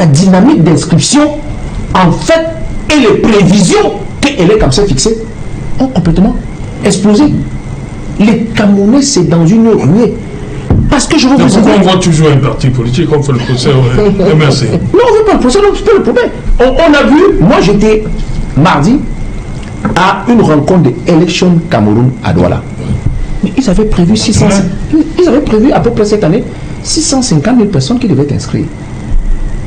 la dynamique d'inscription, en fait, et les prévisions que les comme ça fixées ont complètement explosé. Les Camerounais, c'est dans une ruée. Parce que je veux vous dire. Pourquoi on voit toujours un parti politique, on fait le procès au MRC? Non, on ne veut pas le procès, c'est pas le problème. On a vu, moi j'étais mardi à une rencontre de Election Cameroun à Douala. Mais ils avaient prévu ils avaient prévu à peu près cette année 650 000 personnes qui devaient inscrire.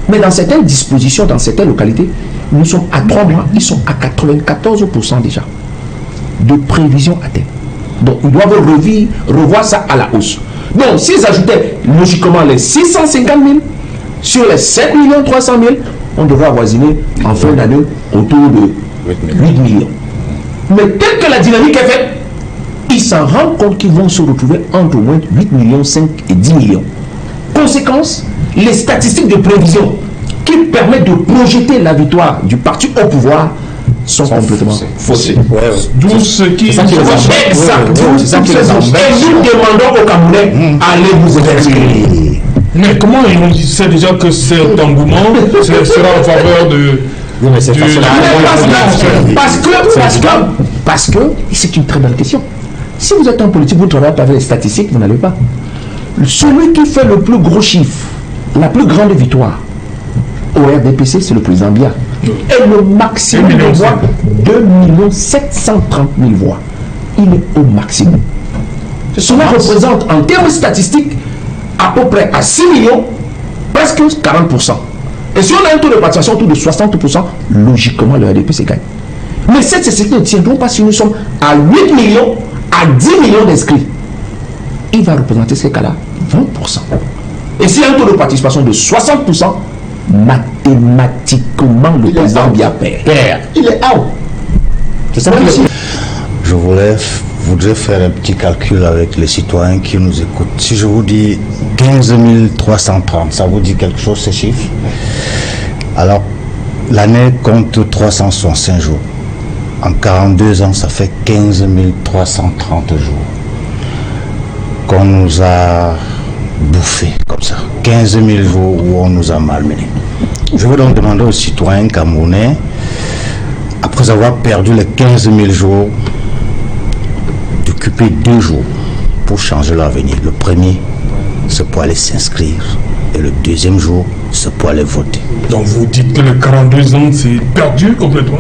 Mais dans certaines dispositions, dans certaines localités, nous sommes à 3 mois, ils sont à 94% déjà de prévision atteinte. Donc ils doivent revoir ça à la hausse. Donc s'ils ajoutaient logiquement les 650 000 sur les 7 300 000, on devrait avoisiner en fin d'année autour de 8 millions. Mais telle que la dynamique est faite, ils s'en rendent compte qu'ils vont se retrouver entre au moins 8 millions, 5 et 10 millions. Conséquence, les statistiques de prévision qui permettent de projeter la victoire du parti au pouvoir sont complètement faussées. D'où ce qui... Exact. Et nous demandons aux Camerounais, allez vous inscrire. Mais comment on sait déjà que cet engouement sera en faveur de... Oui, mais c'est parce que c'est une très bonne question. Si vous êtes en politique, vous ne travaillez pas avec les statistiques, vous n'allez pas. Celui qui fait le plus gros chiffre, la plus grande victoire au RDPC, c'est le président Biya. Et le maximum de voix, 2 730 000 voix. Il est au maximum. Cela représente en termes statistiques à peu près à 6 millions, presque 40%. Et si on a un taux de participation autour de 60%, logiquement le RDPC gagne. Mais cette statistiques ne tiendront pas si nous sommes à 8 millions, à 10 millions d'inscrits. Il va représenter ces cas-là 20%. Et s'il y a un taux de participation de 60%, mathématiquement le président Biya perd. Il est out. C'est ça. Je voudrais faire un petit calcul avec les citoyens qui nous écoutent. Si je vous dis 15 330, ça vous dit quelque chose ces chiffres? Alors, l'année compte 365 jours. En 42 ans, ça fait 15 330 jours qu'on nous a bouffé comme ça. 15 000 jours où on nous a malmenés. Je veux donc demander aux citoyens camerounais, après avoir perdu les 15 000 jours, d'occuper 2 jours pour changer leur avenir. Le premier, c'est pour aller s'inscrire. Et le deuxième jour, c'est pour aller voter. Donc vous dites que les 42 ans, c'est perdu complètement?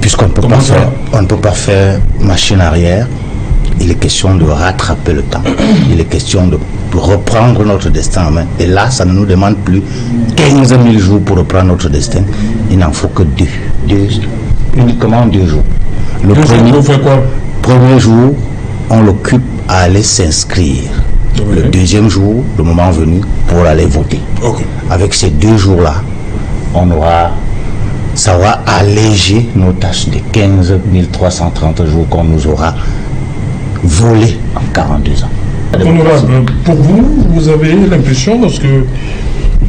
Puisqu'on ne peut pas faire machine arrière, il est question de rattraper le temps. Il est question de reprendre notre destin en main. Et là, ça ne nous demande plus 15 000 jours pour reprendre notre destin. Il n'en faut que 2. Uniquement 2 jours. Le premier jour, on l'occupe à aller s'inscrire. Le deuxième jour, le moment venu, pour aller voter. Avec ces 2 jours-là, ça aura allégé nos tâches de 15 330 jours qu'on nous aura volé en 42 ans. Honorable, pour vous, vous avez l'impression, parce que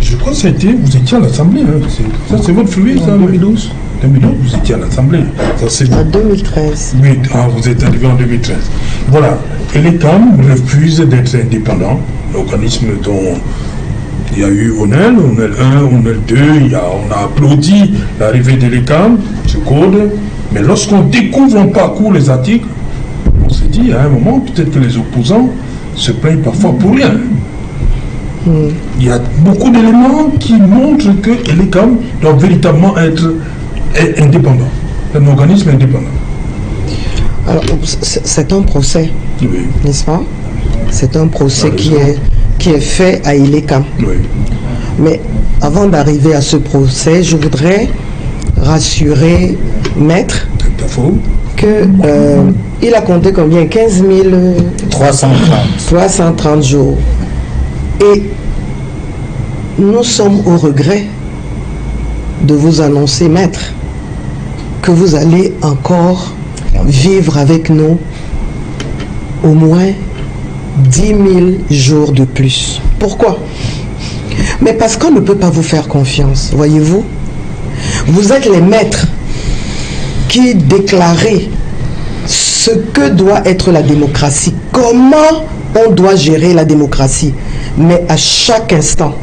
je crois que vous étiez à l'Assemblée, hein. Ça c'est votre fruit, ça, 2012 2012, vous étiez à l'Assemblée. En 2013. Oui, vous êtes arrivé en 2013. Voilà. Et les CAM refusent d'être indépendants. L'organisme dont il y a eu ONEL 1, ONEL 2, on a applaudi l'arrivée de l'ECAM, ce code. Mais lorsqu'on découvre en parcours les articles, on se dit à un moment, peut-être que les opposants se plaignent parfois pour rien. Il y a beaucoup d'éléments qui montrent que l'ECAM doit véritablement être indépendant, un organisme indépendant. Alors, c'est un procès, n'est-ce pas? C'est un procès qui est fait à ILECAM. Mais avant d'arriver à ce procès, je voudrais rassurer Maître que il a compté combien? 15 330 jours. Et nous sommes au regret de vous annoncer, Maître, que vous allez encore vivre avec nous au moins 10 000 jours de plus. Pourquoi? Mais parce qu'on ne peut pas vous faire confiance, voyez-vous. Vous êtes les maîtres qui déclarez ce que doit être la démocratie, comment on doit gérer la démocratie. Mais à chaque instant,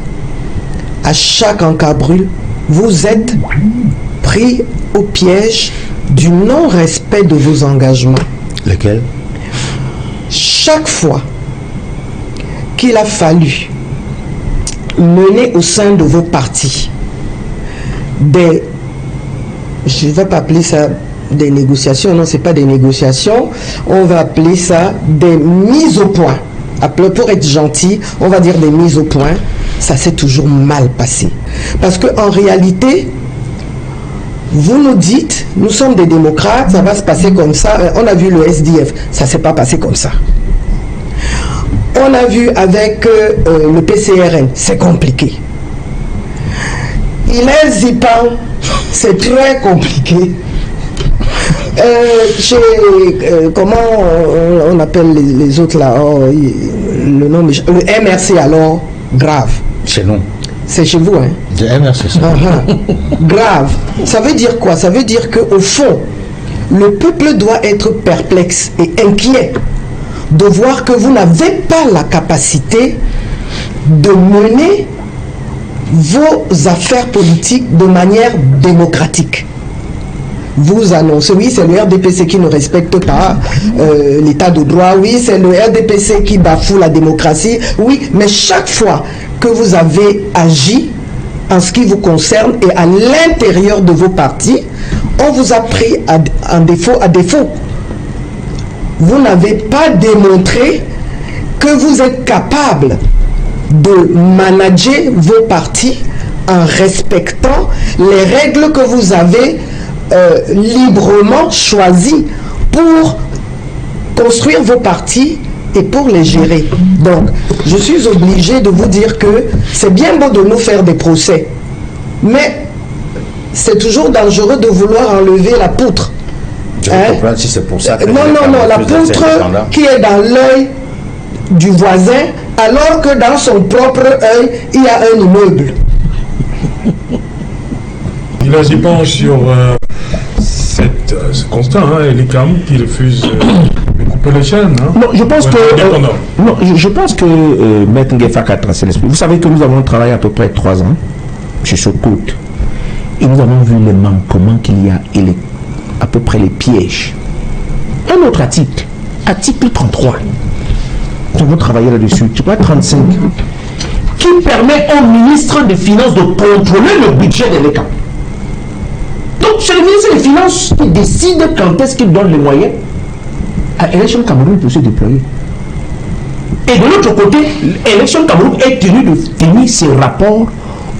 à chaque encabru, vous êtes pris au piège du non-respect de vos engagements. Lesquels? Chaque fois qu'il a fallu mener au sein de vos partis des, je ne vais pas appeler ça des négociations, non, c'est pas des négociations, on va appeler ça des mises au point. Pour être gentil, on va dire des mises au point. Ça s'est toujours mal passé. Parce qu'en réalité, vous nous dites, nous sommes des démocrates, ça va se passer comme ça. On a vu le SDF, ça ne s'est pas passé comme ça. On a vu avec le PCRN, c'est compliqué. Il est Zipan, c'est très compliqué. Comment on appelle les autres là, le nom, le MRC alors, grave. Chez nous. C'est chez vous, hein? Le MRC, ça. Grave. Ça veut dire quoi? Ça veut dire qu'au fond, le peuple doit être perplexe et inquiet de voir que vous n'avez pas la capacité de mener vos affaires politiques de manière démocratique. Vous annoncez, oui, c'est le RDPC qui ne respecte pas l'état de droit, oui, c'est le RDPC qui bafoue la démocratie, oui, mais chaque fois que vous avez agi en ce qui vous concerne et à l'intérieur de vos partis, on vous a pris à défaut. Vous n'avez pas démontré que vous êtes capable de manager vos partis en respectant les règles que vous avez librement choisies pour construire vos partis et pour les gérer. Donc, je suis obligé de vous dire que c'est bien beau de nous faire des procès, mais c'est toujours dangereux de vouloir enlever la poutre. Je vais comprendre si c'est pour ça que non, la poutre qui est dans l'œil du voisin, alors que dans son propre œil, il y a un immeuble. Il agit pas sur ce constat, hein, les CAM qui refusent de couper les chaînes. Hein. Non, je pense je pense que Maître Ngefak a tracé l'esprit. Vous savez que nous avons travaillé à peu près 3 ans sur ce code. Et nous avons vu les manquements qu'il y a et à peu près les pièges. Un autre article 33. Nous avons travaillé là-dessus, tu vois, 35, qui permet au ministre des Finances de contrôler le budget de l'État. Donc, c'est le ministre des Finances qui décide quand est-ce qu'il donne les moyens à Élection Cameroun pour se déployer. Et de l'autre côté, Élection Cameroun est tenue de finir ses rapports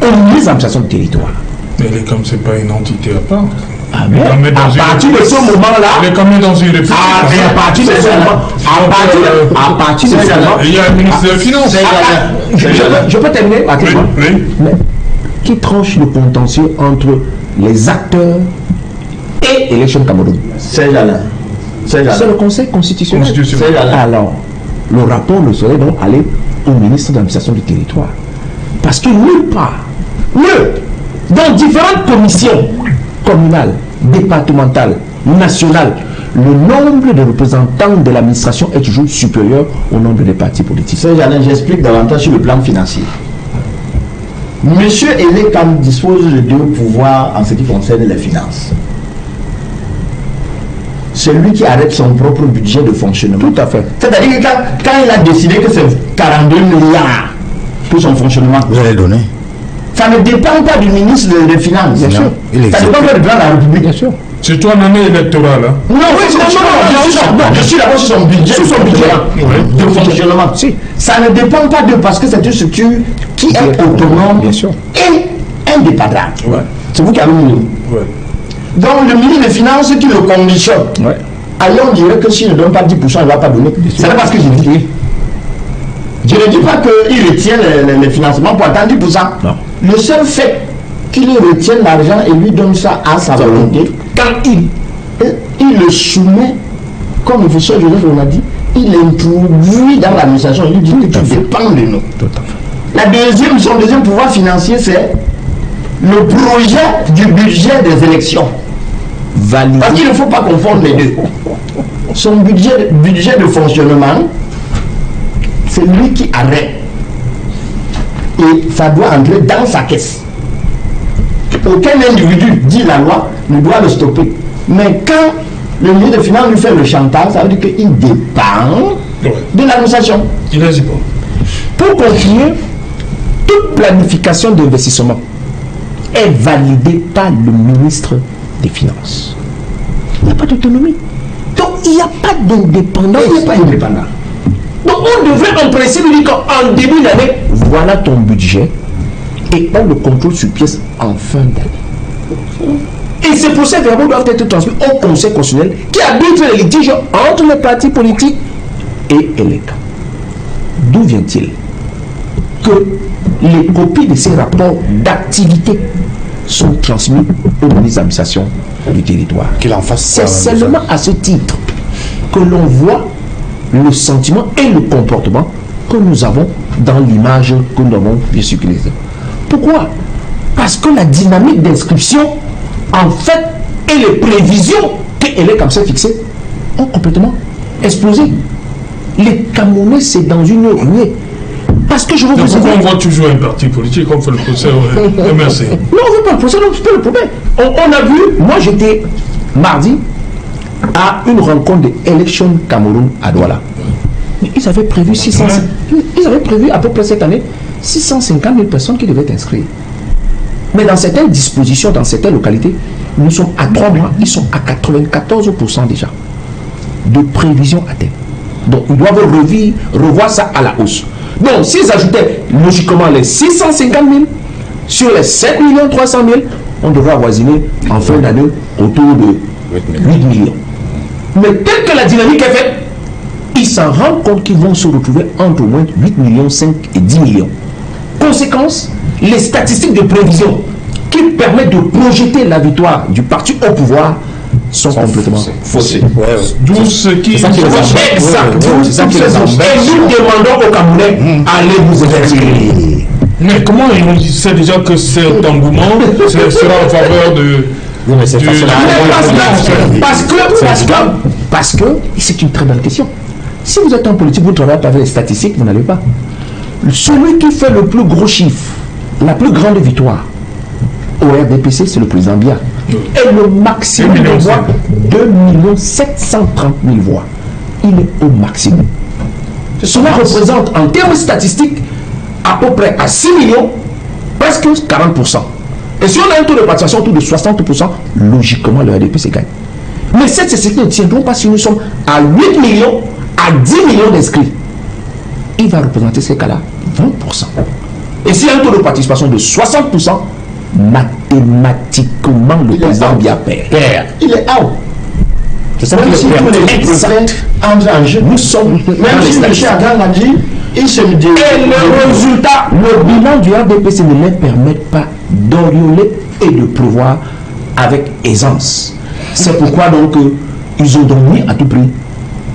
aux ministres d'administration du territoire. Mais l'ECAM, ce n'est pas une entité à part. Ah mais à partir de ce moment-là, il est quand même dans une réflexion. À partir de ce moment, il y a un ministre des Finances. Je peux terminer la question. Oui. Mais qui tranche le contentieux entre les acteurs et Élection Cameroun? C'est le Conseil constitutionnel. Alors, le rapport ne serait donc aller au ministre de l'administration du territoire. Parce que nulle part, dans différentes commissions communales, départementales, nationales, le nombre de représentants de l'administration est toujours supérieur au nombre des partis politiques. J'explique davantage sur le plan financier. Monsieur Elekam dispose de 2 pouvoirs en ce qui concerne les finances. C'est lui qui arrête son propre budget de fonctionnement. Tout à fait. C'est-à-dire que quand il a décidé que c'est 42 milliards pour son fonctionnement, Vous allez donner. ça ne dépend pas du ministre des Finances. Bien sûr. Ça dépend pas du président de la République. Bien sûr. C'est toi l'année électorale. Hein. Non, je suis d'abord sur son budget, de fonctionnement. Si. Ça ne dépend pas de parce que c'est une structure qui est autonome Bien sûr. et indépendante. Ouais. C'est vous qui avez mis. Ouais. Donc le ministre des Finances qui le conditionne. Ouais. Alors on dirait que s'il ne donne pas 10%, il ne va pas donner. C'est pas ce que j'ai dit. Je ne dis pas qu'il retient les financements pour attendre 10%. Non. Le seul fait qu'il retienne l'argent et lui donne ça à sa volonté, quand il le soumet, comme le professeur Joseph l'a dit, il l'introduit dans l'administration, il lui dit que tu dépends de nous. Tout à fait. Son deuxième pouvoir financier, c'est le projet du budget des élections. Validé. Parce qu'il ne faut pas confondre les deux. Son budget de fonctionnement, c'est lui qui arrête. et ça doit entrer dans sa caisse. Aucun individu, dit la loi, ne doit le stopper. Mais quand le ministre des Finances lui fait le chantage, ça veut dire qu'il dépend de l'administration. Il n'hésite pas. Pour continuer, toute planification d'investissement est validée par le ministre des Finances. Il n'y a pas d'autonomie. Donc il n'y a pas d'indépendance. Il n'est pas indépendant. Donc on devrait en principe lui dire qu'en début d'année, voilà ton budget et on le contrôle sur pièce en fin d'année. Et ces procès-verbaux doivent être transmis au Conseil constitutionnel qui arbitre les litiges entre les partis politiques et les cas. D'où vient-il que les copies de ces rapports d'activité sont transmis au ministre de l'administration du territoire? Qu'il en fasse. C'est seulement à ce titre que l'on voit le sentiment et le comportement que nous avons dans l'image que nous avons bien utilisée. Pourquoi? Parce que la dynamique d'inscription, en fait, et les prévisions qu'elle est comme ça fixée, ont complètement explosé. Les Camerounais, c'est dans une ruée. Parce que je veux vous dire. Pourquoi on voit toujours un parti politique comme fait le procès MRC? Non, on ne veut pas le procès, non, c'est pas le problème. On a vu, moi j'étais mardi à une rencontre de Election Cameroun à Douala. Mais ils avaient prévu ils avaient prévu à peu près cette année 650 000 personnes qui devaient être inscrites. Mais dans certaines dispositions, dans certaines localités, nous sommes à 3 mois, ils sont à 94% déjà de prévision à terme. Donc ils doivent revoir ça à la hausse. Donc s'ils ajoutaient logiquement les 650 000 sur les 7 300 000, on devrait avoisiner en fin d'année autour de 8 millions. Mais telle que la dynamique est faite, ils s'en rendent compte qu'ils vont se retrouver entre au moins 8 millions 5 et 10 millions. Conséquence, les statistiques de prévision qui permettent de projeter la victoire du parti au pouvoir sont complètement faussées. D'où ce qui... Exact. Et nous demandons aux Camerounais, allez vous inscrire. Mais comment on sait déjà que cet engouement sera en faveur de... Parce que c'est une très bonne question. Si vous êtes un politique, vous ne travaillez pas avec les statistiques, vous n'allez pas. Celui qui fait le plus gros chiffre, la plus grande victoire au RDPC, c'est le président Biya. Et le maximum de voix, 2 730 000 voix. Il est au maximum. Cela représente en termes statistiques à peu près à 6 millions, presque 40%. Et si on a un taux de participation autour de 60%, logiquement le RDPC gagne. Mais cette statistiques ne tiendront pas si nous sommes à 8 millions, à 10 millions d'inscrits. Il va représenter ces cas-là 20%. Et s'il y a un taux de participation de 60%, mathématiquement le président Biya perd. Il est out. C'est ça qui est en jeu. Nous sommes même si M. Agan a dit, il se dit. Et le résultat, le bilan du RDPC ne les permet pas d'orioler et de prévoir avec aisance. C'est pourquoi donc ils ont donc mis à tout prix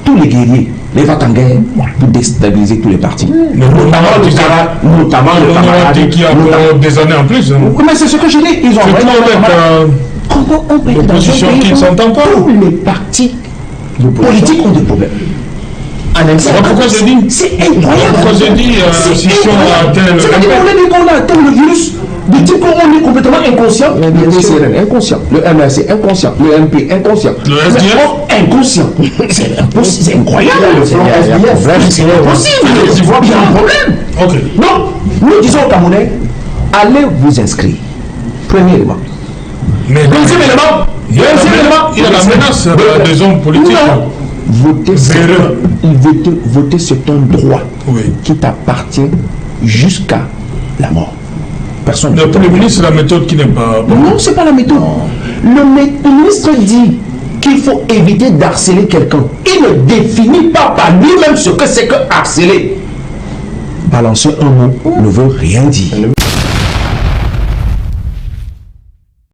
tous les guerriers, les va-t-en-guerre, pour déstabiliser tous les partis. Notamment le camarade qui a des années en plus. Mais c'est ce que je dis. Ils ont comment on peut l'opposition qui ne s'entend pas. Tous les partis politiques ont des problèmes. Pourquoi je dis c'est incroyable. Pourquoi je dis si on a atteint le... C'est-à-dire qu'on a atteint le virus de type qu'on est complètement inconscient. Le DCRN inconscient, le MRC inconscient, le MP inconscient, le SDF inconscient. C'est incroyable. C'est impossible. Il voit bien un problème. Ok. Donc, nous disons aux Camerounais, allez vous inscrire. Premier élément. Mais deuxième élément, il y a la menace des hommes politiques. Voter, c'est un droit qui t'appartient jusqu'à la mort. Personne. Pour le ministre, c'est la méthode qui n'est pas... Non, c'est pas la méthode. Le ministre dit qu'il faut éviter d'harceler quelqu'un. Il ne définit pas par lui-même ce que c'est que harceler. Balancer un mot ne veut rien dire.